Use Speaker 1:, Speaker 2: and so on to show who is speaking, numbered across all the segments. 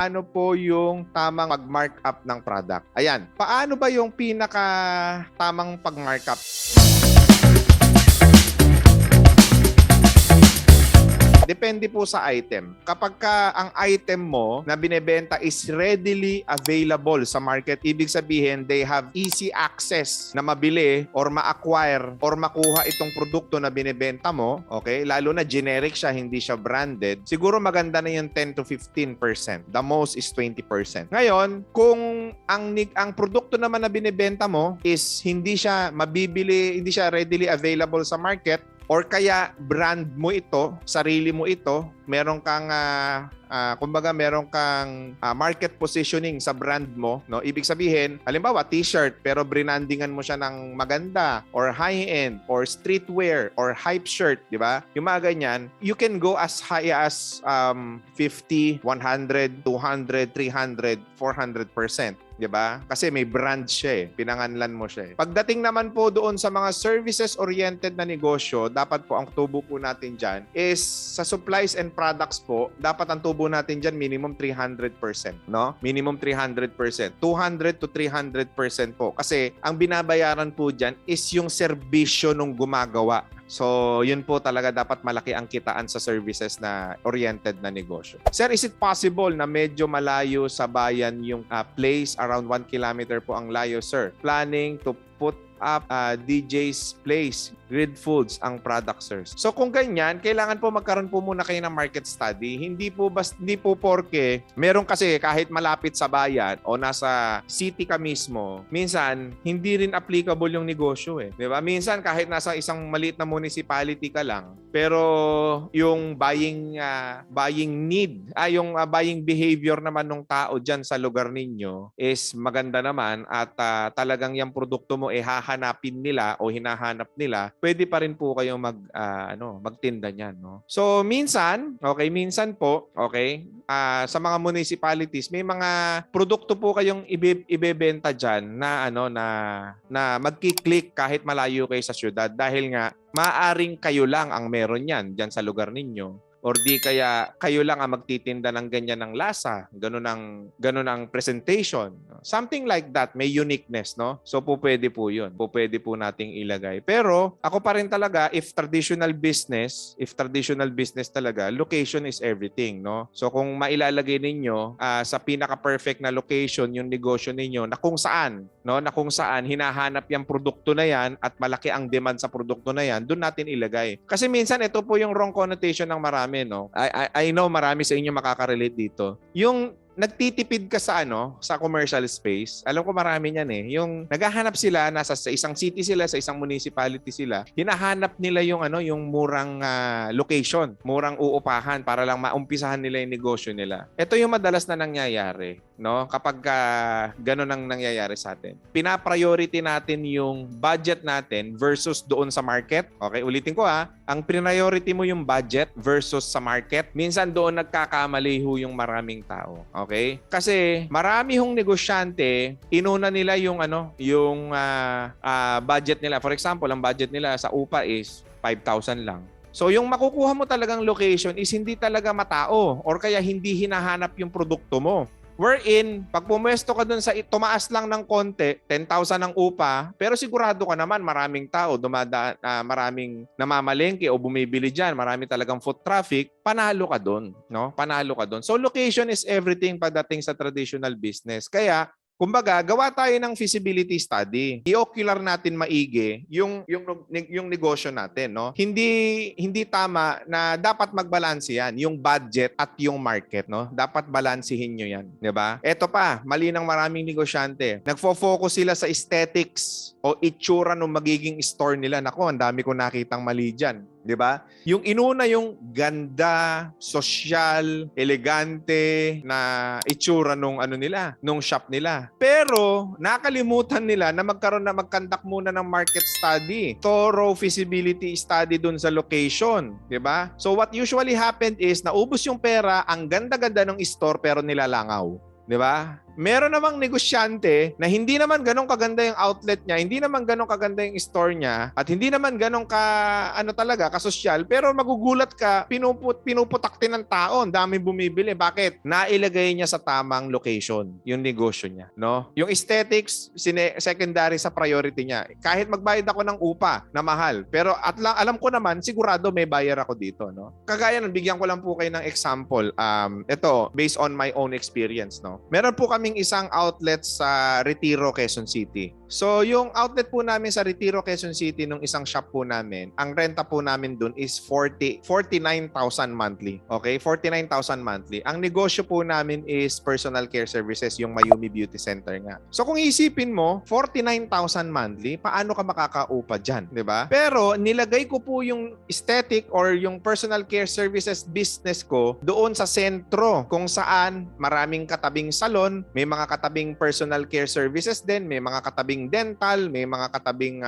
Speaker 1: paano po yung tamang pag-markup ng product. Ayan, paano ba yung pinaka tamang pag-markup? Depende po sa item. Kapag ang item mo na binebenta is readily available sa market, ibig sabihin they have easy access na mabili or ma-acquire or makuha itong produkto na binebenta mo, okay? Lalo na generic siya, hindi siya branded. Siguro maganda na yung 10 to 15%. The most is 20%. Ngayon, kung ang produkto naman na binebenta mo is hindi siya mabibili, hindi siya readily available sa market, or kaya brand mo ito, sarili mo ito, meron kang kumbaga meron kang market positioning sa brand mo, no? Ibig sabihin, halimbawa t-shirt pero brandingan mo siya ng maganda or high-end or streetwear or hype shirt, di ba? Yung mga ganyan, you can go as high as 50, 100, 200, 300, 400%. Diba? Kasi may brand siya pinanganlan mo siya Pagdating naman po doon sa mga services-oriented na negosyo, dapat po ang tubo po natin dyan is sa supplies and products po, dapat ang tubo natin dyan minimum 300%. No? Minimum 300%. 200 to 300% po. Kasi ang binabayaran po dyan is yung serbisyo nung gumagawa. So, yun po talaga dapat malaki ang kitaan sa services na oriented na negosyo. Sir, is it possible na medyo malayo sa bayan yung place, around 1 kilometer po ang layo, sir? Planning to put up DJ's place, Grid Foods ang product, sir. So kung ganyan, kailangan po magkaroon po muna kayo ng market study. Hindi po porke meron kasi kahit malapit sa bayan o nasa city ka mismo, minsan hindi rin applicable yung negosyo di ba? Minsan kahit nasa isang maliit na municipality ka lang, pero yung buying need, yung buying behavior naman ng tao diyan sa lugar ninyo is maganda naman at talagang yung produkto mo hahanapin nila o hinahanap nila, pwede pa rin po kayong magtinda niyan, no? So minsan po, sa mga municipalities, may mga produkto po kayong ibebenta diyan na magki-click kahit malayo kayo sa syudad dahil nga maaring kayo lang ang meron yan diyan sa lugar ninyo. Or di kaya kayo lang ang magtitinda ng ganyan ng lasa, ganun ang presentation. Something like that, may uniqueness, no? So pwede po yun. Pwede po nating ilagay. Pero ako pa rin talaga, if traditional business talaga, location is everything, no? So kung mailalagay ninyo sa pinaka-perfect na location yung negosyo ninyo na kung saan hinahanap yung produkto na yan at malaki ang demand sa produkto na yan, doon natin ilagay. Kasi minsan ito po yung wrong connotation ng marami. No? I know marami sa inyo makaka-relate dito. Yung nagtitipid ka sa commercial space, alam ko marami niyan yung naghahanap sila, nasa sa isang city sila, sa isang municipality sila, hinahanap nila yung murang location, murang uupahan para lang maumpisahan nila yung negosyo nila. Ito yung madalas na nangyayari, no? Kapag ganun ang nangyayari sa atin. Pina-priority natin yung budget natin versus doon sa market. Okay, ulitin ko ang priority mo yung budget versus sa market. Minsan doon nagkakamali yung maraming tao. Okay? Kasi marami hong negosyante, inuna nila yung budget nila. For example, ang budget nila sa upa is 5,000 lang. So yung makukuha mo talagang location is hindi talaga matao or kaya hindi hinahanap yung produkto mo. Wherein, pag pumwesto ka dun sa tumaas lang ng konti, 10,000 ang upa, pero sigurado ka naman maraming tao, maraming namamalengke o bumibili dyan, marami talagang foot traffic, panalo ka dun, no? Panalo ka dun. So location is everything pagdating sa traditional business. Kaya, kumbaga, gawa tayo ng feasibility study. I-ocular natin maigi yung negosyo natin, no? Hindi tama na dapat magbalanse yan, yung budget at yung market, no? Dapat balansehin nyo yan, 'di ba? Eto pa, mali ng maraming negosyante. Nagfo-focus sila sa aesthetics o itsura ng magiging store nila. Nako, ang dami ko nakitang mali diyan. 'Di ba? Yung inuna yung ganda, sosyal, elegante na itsura nung nung shop nila. Pero nakalimutan nila na magkandak muna ng market study, thorough feasibility study dun sa location, 'di ba? So what usually happened is naubos yung pera, ang ganda-ganda ng store pero nilalangaw. 'Di ba? Meron namang negosyante na hindi naman ganun kaganda yung outlet niya, hindi naman ganun kaganda yung store niya, at hindi naman ganun ka, ano talaga, kasosyal, pero magugulat ka, pinuputakti ng tao, ang dami bumibili. Bakit? Nailagay niya sa tamang location yung negosyo niya, no? Yung aesthetics, secondary sa priority niya. Kahit magbayad ako ng upa na mahal, pero alam ko naman, sigurado may bayar ako dito, no? Kagaya ng bigyan ko lang po kayo ng example. Ito, based on my own experience, no? Meron po kaming isang outlet sa Retiro, Quezon City. So, yung outlet po namin sa Retiro, Quezon City, nung isang shop po namin, ang renta po namin dun is 49,000 monthly. Okay? 49,000 monthly. Ang negosyo po namin is personal care services, yung Mayumi Beauty Center nga. So, kung isipin mo, 49,000 monthly, paano ka makakaupa dyan? Diba? Pero, nilagay ko po yung aesthetic or yung personal care services business ko doon sa sentro, kung saan maraming katabing salon, may mga katabing personal care services din, may mga katabing dental, may mga katabing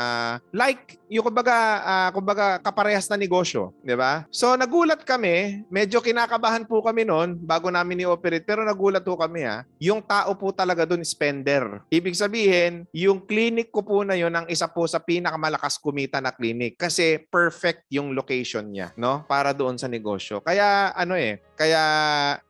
Speaker 1: yung kumbaga kaparehas na negosyo, 'di ba? So nagulat kami, medyo kinakabahan po kami noon bago namin i-operate, pero nagulat po kami yung tao po talaga doon spender. Ibig sabihin, yung clinic ko po na yon ang isa po sa pinakamalakas kumita na clinic kasi perfect yung location niya, no? Para doon sa negosyo. Kaya kaya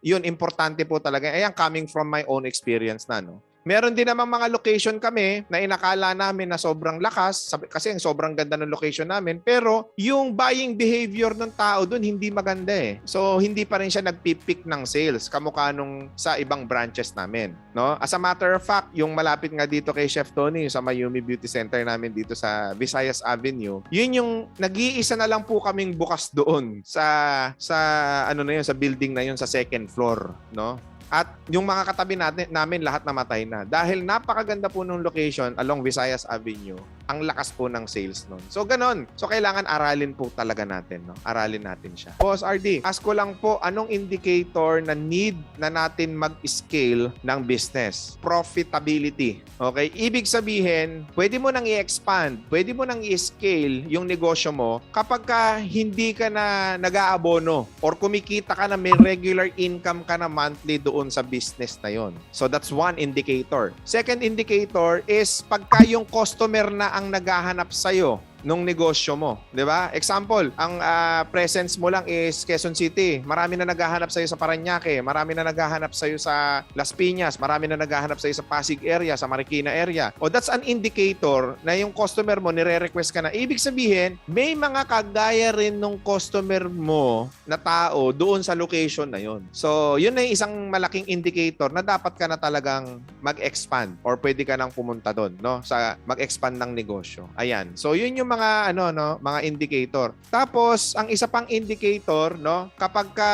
Speaker 1: yun importante po talaga. Ayan, coming from my own experience na, no? Meron din namang mga location kami na inakala namin na sobrang lakas kasi ang sobrang ganda ng location namin, pero yung buying behavior ng tao doon hindi maganda eh. So hindi pa rin siya nagpipick ng sales kamukha nung sa ibang branches namin, no? As a matter of fact, yung malapit nga dito kay Chef Tony sa Mayumi Beauty Center namin dito sa Visayas Avenue, yun yung nag-iisa na lang po kaming bukas doon sa sa building na yun sa second floor, no? At yung mga katabi namin lahat namatay na. Dahil napakaganda po nung location along Visayas Avenue, ang lakas po ng sales nun. So, ganon. So, kailangan aralin po talaga natin, no? Aralin natin siya. Boss RD, ask ko lang po, anong indicator na need na natin mag-scale ng business? Profitability. Okay? Ibig sabihin, pwede mo nang i-expand, pwede mo nang i-scale yung negosyo mo kapag ka hindi ka na nag-aabono or kumikita ka na may regular income ka na monthly doon sa business na yon. So that's one indicator. Second indicator is pagka yung customer na ang naghahanap sa'yo nung negosyo mo, 'di ba? Example, ang presence mo lang is Quezon City. Marami na naghahanap sa iyo sa Parañaque, marami na naghahanap sa iyo sa Las Piñas, marami na naghahanap sa iyo sa Pasig area, sa Marikina area. O that's an indicator na yung customer mo nire-request ka na. Ibig sabihin, may mga kagaya rin nung customer mo na tao doon sa location na 'yon. So, 'yun ay isang malaking indicator na dapat ka na talagang mag-expand or pwede ka nang pumunta doon, no? Sa mag-expand ng negosyo. Ayan. So, 'yun yung mga mga indicator. Tapos ang isa pang indicator, no, kapag ka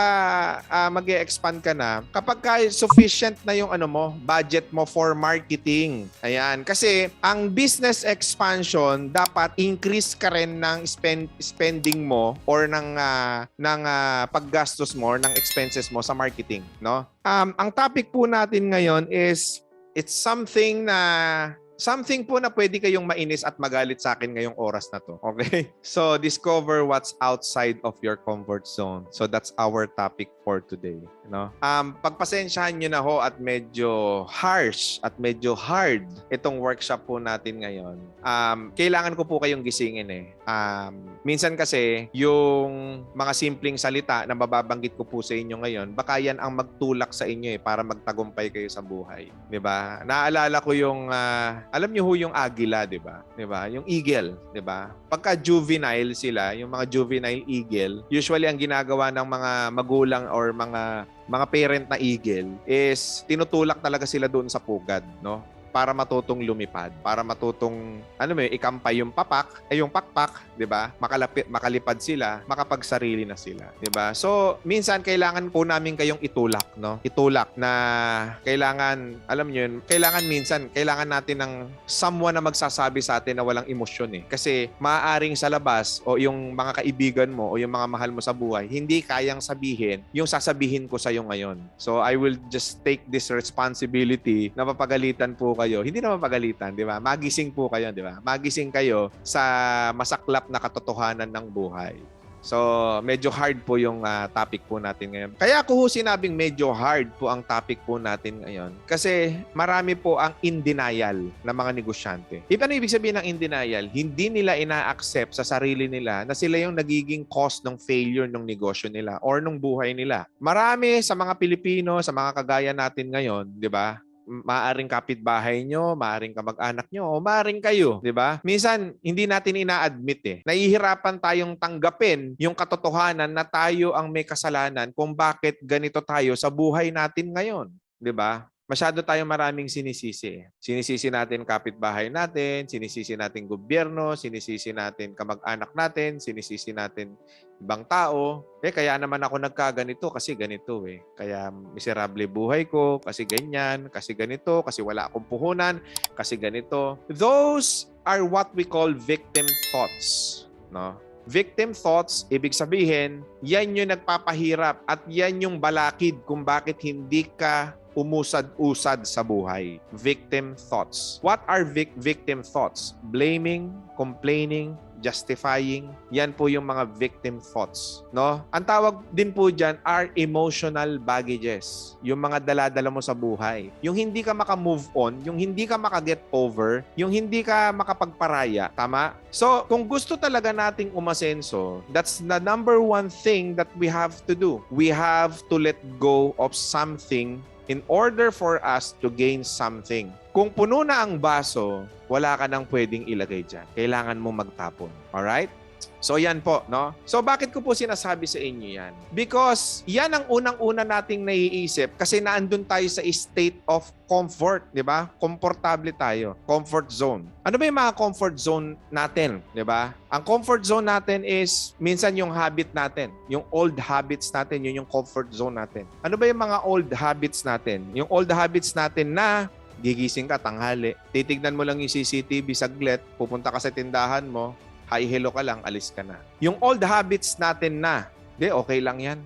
Speaker 1: mag-e-expand ka na, kapag ka sufficient na yung budget mo for marketing. Ayan, kasi ang business expansion dapat increase ka rin ng spending mo or ng paggastos mo or ng expenses mo sa marketing, no? Ang topic po natin ngayon is it's something po na pwede kayong mainis at magalit sa akin ngayong oras na to. Okay? So, discover what's outside of your comfort zone. So, that's our topic for today. No? Pagpasensyahan nyo na ho at medyo harsh at medyo hard itong workshop po natin ngayon. Kailangan ko po kayong gisingin eh. Minsan kasi, yung mga simpleng salita na mababanggit ko po sa inyo ngayon, baka yan ang magtulak sa inyo eh para magtagumpay kayo sa buhay. 'Di ba? Naalala ko yung alam niyo ho yung agila, 'di ba? 'Di ba? Yung eagle, 'di ba? Pagka juvenile sila, yung mga juvenile eagle, usually ang ginagawa ng mga magulang or mga parent na eagle is tinutulak talaga sila doon sa pugad, no? Para matutong lumipad, para matutong ikampay yung yung pakpak, 'di ba? Makalipad sila, makapagsarili na sila, 'di ba? So, minsan kailangan po namin kayong itulak, no? Itulak na kailangan, alam niyo yun, kailangan natin ng someone na magsasabi sa atin na walang emosyon eh. Kasi maaaring sa labas o yung mga kaibigan mo o yung mga mahal mo sa buhay, hindi kayang sabihin yung sasabihin ko sa iyo ngayon. So, I will just take this responsibility na mapagalitan po kayo. Hindi naman pagalitan, di ba? Magising po kayo, di ba? Magising kayo sa masaklap na katotohanan ng buhay. So, medyo hard po yung topic po natin ngayon. Kaya ko sinabing medyo hard po ang topic po natin ngayon. Kasi marami po ang in denial na mga negosyante. Ano ibig sabihin ng in denial? Hindi nila ina-accept sa sarili nila na sila yung nagiging cause ng failure ng negosyo nila or ng buhay nila. Marami sa mga Pilipino, sa mga kagaya natin ngayon, di ba? Maaring kapitbahay nyo, maaring kamag-anak nyo, o maaring kayo, di ba? Minsan, hindi natin ina-admit Nahihirapan tayong tanggapin yung katotohanan na tayo ang may kasalanan kung bakit ganito tayo sa buhay natin ngayon, di ba? Masyado tayong maraming sinisisi. Sinisisi natin kapitbahay natin, sinisisi natin gobyerno, sinisisi natin kamag-anak natin, sinisisi natin ibang tao. Kaya naman ako nagkaganito kasi ganito Kaya miserable buhay ko kasi ganyan, kasi ganito, kasi wala akong puhunan, kasi ganito. Those are what we call victim thoughts, no? Victim thoughts, ibig sabihin, yan yung nagpapahirap at yan yung balakid kung bakit hindi ka umusad-usad sa buhay. Victim thoughts. What are victim thoughts? Blaming, complaining, justifying. Yan po yung mga victim thoughts, no? Ang tawag din po diyan are emotional baggages. Yung mga dala-dala mo sa buhay. Yung hindi ka maka-move on, yung hindi ka maka-get over, yung hindi ka makapagparaya, tama? So, kung gusto talaga nating umasenso, that's the number one thing that we have to do. We have to let go of something in order for us to gain something. Kung puno na ang baso, wala ka nang pwedeng ilagay dyan. Kailangan mo magtapon. Alright? So yan po, no? So bakit ko po sinasabi sa inyo yan? Because yan ang unang-una nating naiisip kasi naandun tayo sa state of comfort, di ba? Komportable tayo. Comfort zone. Ano ba yung mga comfort zone natin, di ba? Ang comfort zone natin is minsan yung habit natin. Yung old habits natin, yun yung comfort zone natin. Ano ba yung mga old habits natin? Yung old habits natin na gigising ka tanghali, titignan mo lang yung CCTV saglit, pupunta ka sa tindahan mo, hi, hello ka lang, alis ka na. Yung old habits natin na, okay lang yan.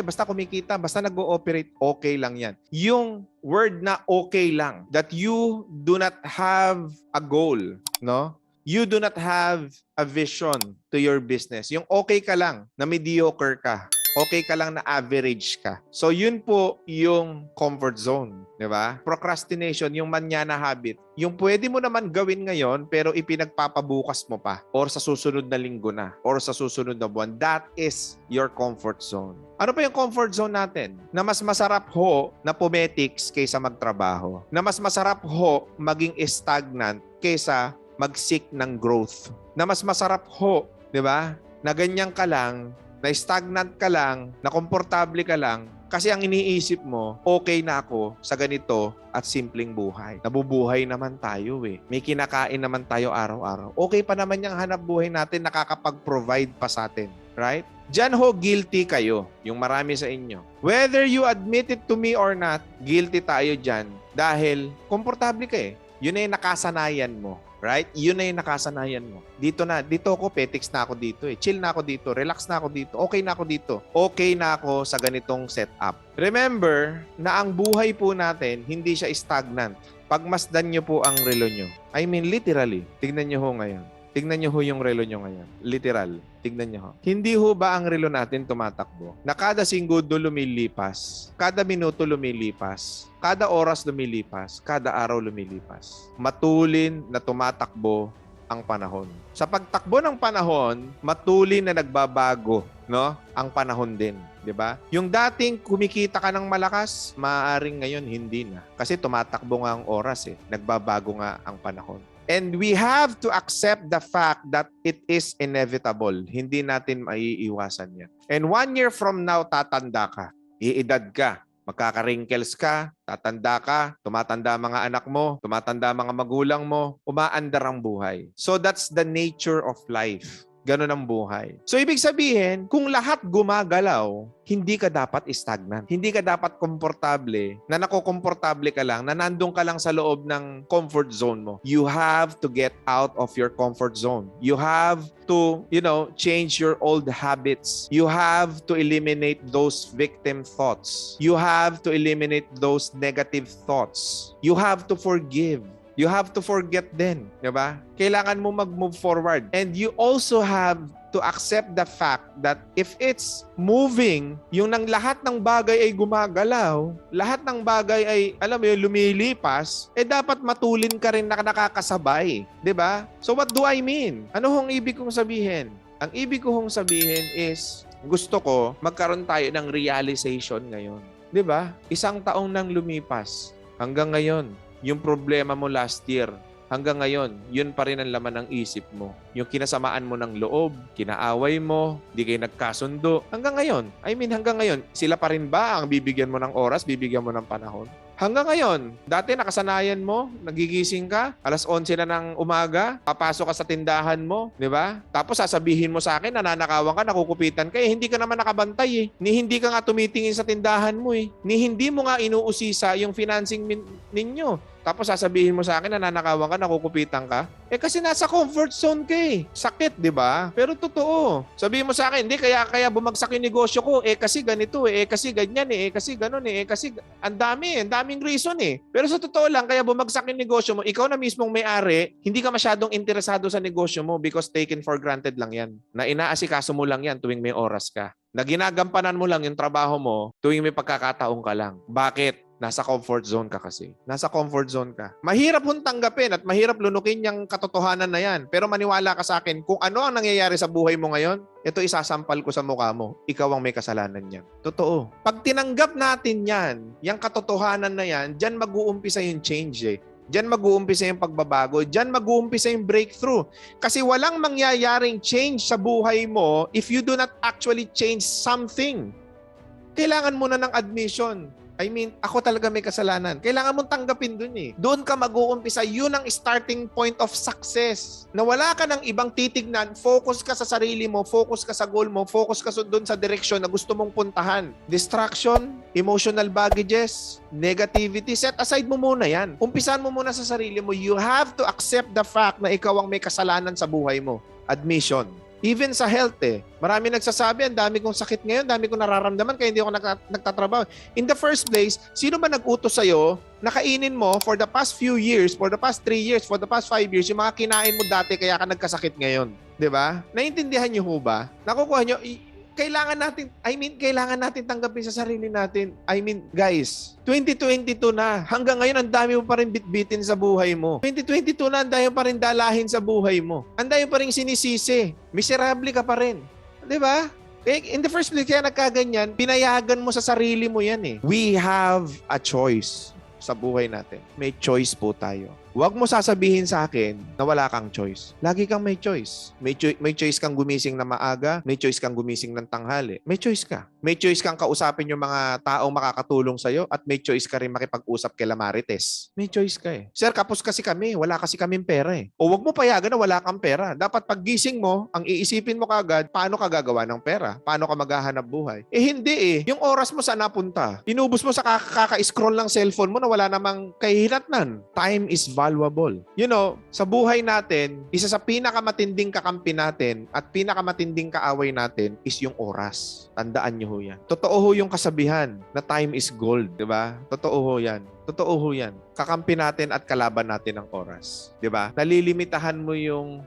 Speaker 1: Basta kumikita, basta nag-ooperate, okay lang yan. Yung word na okay lang, that you do not have a goal, no? You do not have a vision to your business. Yung okay ka lang, na mediocre ka. Okay ka lang na average ka. So yun po yung comfort zone, di ba? Procrastination, yung manyana habit. Yung pwede mo naman gawin ngayon pero ipinagpapabukas mo pa or sa susunod na linggo na or sa susunod na buwan. That is your comfort zone. Ano pa yung comfort zone natin? Na mas masarap ho na pumetics kaysa magtrabaho. Na mas masarap ho maging stagnant kaysa mag-seek ng growth. Na mas masarap ho, di ba? Na ganyan ka lang, na stagnant ka lang, na komportable ka lang, kasi ang iniisip mo, okay na ako sa ganito at simpleng buhay. Nabubuhay naman tayo May kinakain naman tayo araw-araw. Okay pa naman yung hanap buhay natin, nakakapag-provide pa sa atin. Right? Diyan ho, guilty kayo. Yung marami sa inyo. Whether you admit it to me or not, guilty tayo dyan dahil komportable ka Yun na yung nakasanayan mo. Right? Yun na yung nakasanayan mo. Dito ako, petics na ako dito Chill na ako dito, relax na ako dito, okay na ako dito. Okay na ako sa ganitong setup. Remember na ang buhay po natin, hindi siya stagnant. Pagmasdan nyo po ang relo nyo. I mean, literally. Tignan nyo ho ngayon. Tignan nyo ho yung relo nyo ngayon. Literal. Tignan nyo ho. Hindi ho ba ang relo natin tumatakbo? Na kada segundo lumilipas, kada minuto lumilipas, kada oras lumilipas, kada araw lumilipas. Matulin na tumatakbo ang panahon. Sa pagtakbo ng panahon, matulin na nagbabago, no? Ang panahon din, 'di ba? Yung dating kumikita ka ng malakas, maaaring ngayon hindi na. Kasi tumatakbo nga ang oras Nagbabago nga ang panahon. And we have to accept the fact that it is inevitable. Hindi natin maiiwasan yan. And 1 year from now, tatanda ka. Iedad ka. Magkaka-wrinkles ka, tatanda ka, tumatanda mga anak mo, tumatanda mga magulang mo, umaandar ang buhay. So that's the nature of life. Ganun ang buhay. So, ibig sabihin, kung lahat gumagalaw, hindi ka dapat stagnant. Hindi ka dapat komportable, na nakokomportable ka lang, na nandun ka lang sa loob ng comfort zone mo. You have to get out of your comfort zone. You have to, change your old habits. You have to eliminate those victim thoughts. You have to eliminate those negative thoughts. You have to forgive. You have to forget then, di ba? Kailangan mo mag-move forward. And you also have to accept the fact that if it's moving, yung nang lahat ng bagay ay gumagalaw, lahat ng bagay ay, alam mo yun, lumilipas, dapat matulin ka rin na nakakasabay. 'Di ba? So what do I mean? Ano hong ibig kong sabihin? Ang ibig kong sabihin is, gusto ko magkaroon tayo ng realization ngayon. 'Di ba? Isang taong nang lumipas, hanggang ngayon, yung problema mo last year, hanggang ngayon, yun pa rin ang laman ng isip mo. Yung kinasamaan mo ng loob, kinaaway mo, di kayo nagkasundo. Hanggang ngayon, hanggang ngayon, sila pa rin ba ang bibigyan mo ng oras, bibigyan mo ng panahon? Hanggang ngayon, dati nakasanayan mo, nagigising ka, alas 11 na ng umaga, papasok ka sa tindahan mo, di ba? Tapos sasabihin mo sa akin, nananakawan ka, nakukupitan ka, hindi ka naman nakabantay Ni hindi ka nga tumitingin sa tindahan mo Ni hindi mo nga inuusisa yung financing ninyo. Tapos sasabihin mo sa akin, nananakawan ka, nakukupitan ka. Kasi nasa comfort zone ka Sakit, di ba? Pero totoo. Sabihin mo sa akin, hindi, kaya bumagsak yung negosyo ko. Kasi ganito kasi ganyan kasi ganun kasi ang daming reason Pero sa totoo lang, kaya bumagsak yung negosyo mo, ikaw na mismong may-ari, hindi ka masyadong interesado sa negosyo mo because taken for granted lang yan. Na inaasikaso mo lang yan tuwing may oras ka. Na ginagampanan mo lang yung trabaho mo tuwing may pagkakataon ka lang. Bakit? Nasa comfort zone ka kasi. Nasa comfort zone ka. Mahirap hong tanggapin at mahirap lunukin yung katotohanan na yan. Pero maniwala ka sa akin, kung ano ang nangyayari sa buhay mo ngayon, ito isasampal ko sa mukha mo. Ikaw ang may kasalanan yan. Totoo. Pag tinanggap natin yan, yung katotohanan na yan, dyan mag-uumpisa yung change Diyan mag-uumpisa yung pagbabago. Diyan mag-uumpisa yung breakthrough. Kasi walang mangyayaring change sa buhay mo if you do not actually change something. Kailangan mo na ng admission. Ako talaga may kasalanan. Kailangan mong tanggapin dun Doon ka mag-uumpisa. Yun ang starting point of success. Na wala ka ng ibang titignan. Focus ka sa sarili mo. Focus ka sa goal mo. Focus ka dun sa direksyon na gusto mong puntahan. Distraction, emotional baggages, negativity, set aside mo muna yan. Umpisan mo muna sa sarili mo. You have to accept the fact na ikaw ang may kasalanan sa buhay mo. Admission. Even sa health Marami nagsasabi, ang dami kong sakit ngayon, dami kong nararamdaman kaya hindi ako nagtatrabaho. In the first place, sino ba nag-utos sa'yo na kainin mo for the past few years, for the past 3 years, for the past 5 years, yung mga kinain mo dati kaya ka nagkasakit ngayon? 'Di ba? Naiintindihan niyo ho ba? Nakukuha niyo, kailangan natin tanggapin sa sarili natin. Guys, 2022 na. Hanggang ngayon, ang dami mo pa rin bitbitin sa buhay mo. 2022 na, ang dami mo pa rin dalahin sa buhay mo. Ang dami mo pa rin sinisisi. Miserable ka pa rin. Di ba? In the first place, kaya nagkaganyan, pinayagan mo sa sarili mo yan We have a choice sa buhay natin. May choice po tayo. Huwag mo sasabihin sa akin na wala kang choice. Lagi kang may choice. May choice kang gumising na maaga, may choice kang gumising ng tanghali. May choice ka. May choice kang kausapin yung mga taong makakatulong sa'yo at may choice ka rin makipag-usap kay Marites. May choice ka Sir, kapos kasi kami. Wala kasi kaming pera O huwag mo payagan na wala kang pera. Dapat paggising mo, ang iisipin mo kagad, paano ka gagawa ng pera? Paano ka maghahanap buhay? Hindi Yung oras mo saan napunta? Inubos mo sa kaka-scroll ng cellphone mo na wala namang kahihinatnan. Time is valuable. Sa buhay natin, isa sa pinakamatinding kakampi natin at pinakamatinding kaaway natin is yung oras. Tandaan niyo ho yan. Totoo ho yung kasabihan na time is gold, di ba? Totoo ho yan. Totoo ho yan. Kakampi natin at kalaban natin ang oras. Di ba? Nalilimitahan mo yung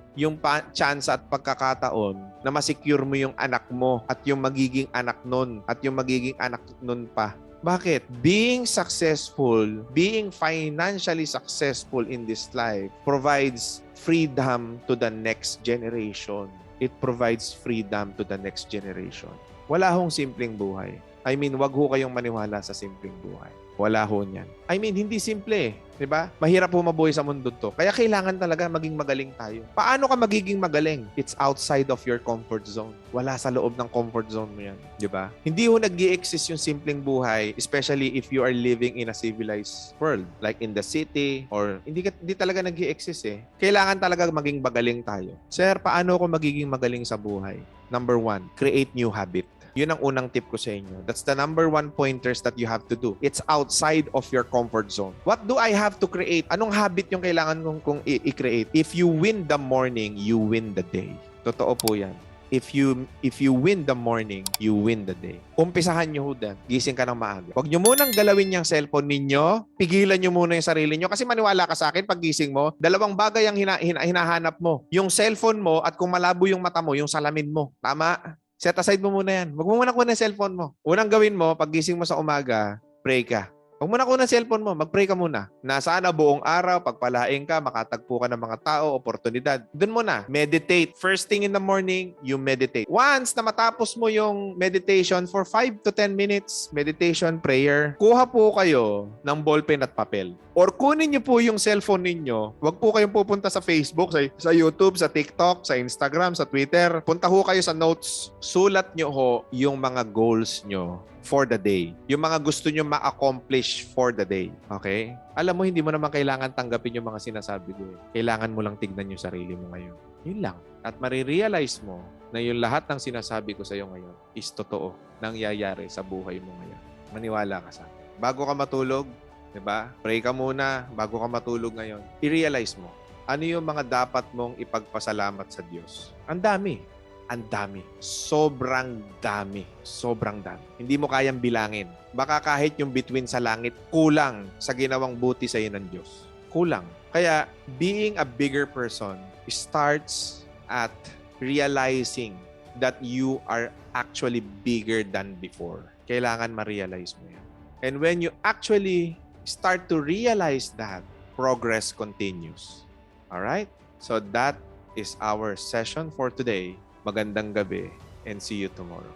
Speaker 1: chance at pagkakataon na masecure mo yung anak mo at yung magiging anak nun at yung magiging anak nun pa. Bakit? Being successful, being financially successful in this life provides freedom to the next generation. It provides freedom to the next generation. Wala hong simpleng buhay. Wag ho kayong maniwala sa simpleng buhay. Wala ho niyan. Hindi simple di ba? Mahirap po mabuhay sa mundo to. Kaya kailangan talaga maging magaling tayo. Paano ka magiging magaling? It's outside of your comfort zone. Wala sa loob ng comfort zone mo yan. Di ba? Hindi ho nag-i-exist yung simpleng buhay, especially if you are living in a civilized world. Like in the city, or hindi talaga nag-i-exist Kailangan talaga maging magaling tayo. Sir, paano ako magiging magaling sa buhay? Number 1, create new habit. Yun ang unang tip ko sa inyo. That's the number 1 pointers that you have to do. It's outside of your comfort zone. What do I have to create? Anong habit yung kailangan kong i-create? If you win the morning, you win the day. Totoo po yan. if you win the morning, you win the day. Umpisahan nyo ho din. Gising ka ng maaga. Huwag nyo munang galawin yung cellphone ninyo. Pigilan nyo muna yung sarili nyo. Kasi maniwala ka sa akin, pag gising mo, dalawang bagay ang hinahanap mo. Yung cellphone mo at kung malabo yung mata mo, yung salamin mo. Tama? Set aside mo muna yan. Huwag mo muna kunin yung cellphone mo. Unang gawin mo, pag gising mo sa umaga, pray ka. Huwag mo na kunin ang cellphone mo, mag-pray ka muna. Na sana buong araw, pagpalaing ka, makatagpo ka ng mga tao, oportunidad. Doon mo na, meditate. First thing in the morning, you meditate. Once na matapos mo yung meditation for 5 to 10 minutes, meditation, prayer, kuha po kayo ng ballpen at papel. Or kunin niyo po yung cellphone ninyo. Huwag po kayong pupunta sa Facebook, sa YouTube, sa TikTok, sa Instagram, sa Twitter. Punta ho kayo sa notes. Sulat nyo ho yung mga goals nyo for the day. Yung mga gusto nyo ma-accomplish for the day. Okay? Alam mo, hindi mo naman kailangan tanggapin yung mga sinasabi ko. Kailangan mo lang tignan yung sarili mo ngayon. Yun lang. At marirealize mo na yung lahat ng sinasabi ko sa iyo ngayon is totoo, nangyayari sa buhay mo ngayon. Maniwala ka sa akin. Bago ka matulog, diba? Pray ka muna bago ka matulog ngayon. I-realize mo, ano yung mga dapat mong ipagpasalamat sa Diyos. Ang dami. Ang dami. Sobrang dami. Sobrang dami. Hindi mo kayang bilangin. Baka kahit yung bituin sa langit, kulang sa ginawang buti sa iyo ng Diyos. Kulang. Kaya, being a bigger person starts at realizing that you are actually bigger than before. Kailangan ma-realize mo yan. And when you actually start to realize that, progress continues. Alright? So that is our session for today. Magandang gabi and see you tomorrow.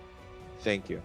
Speaker 1: Thank you.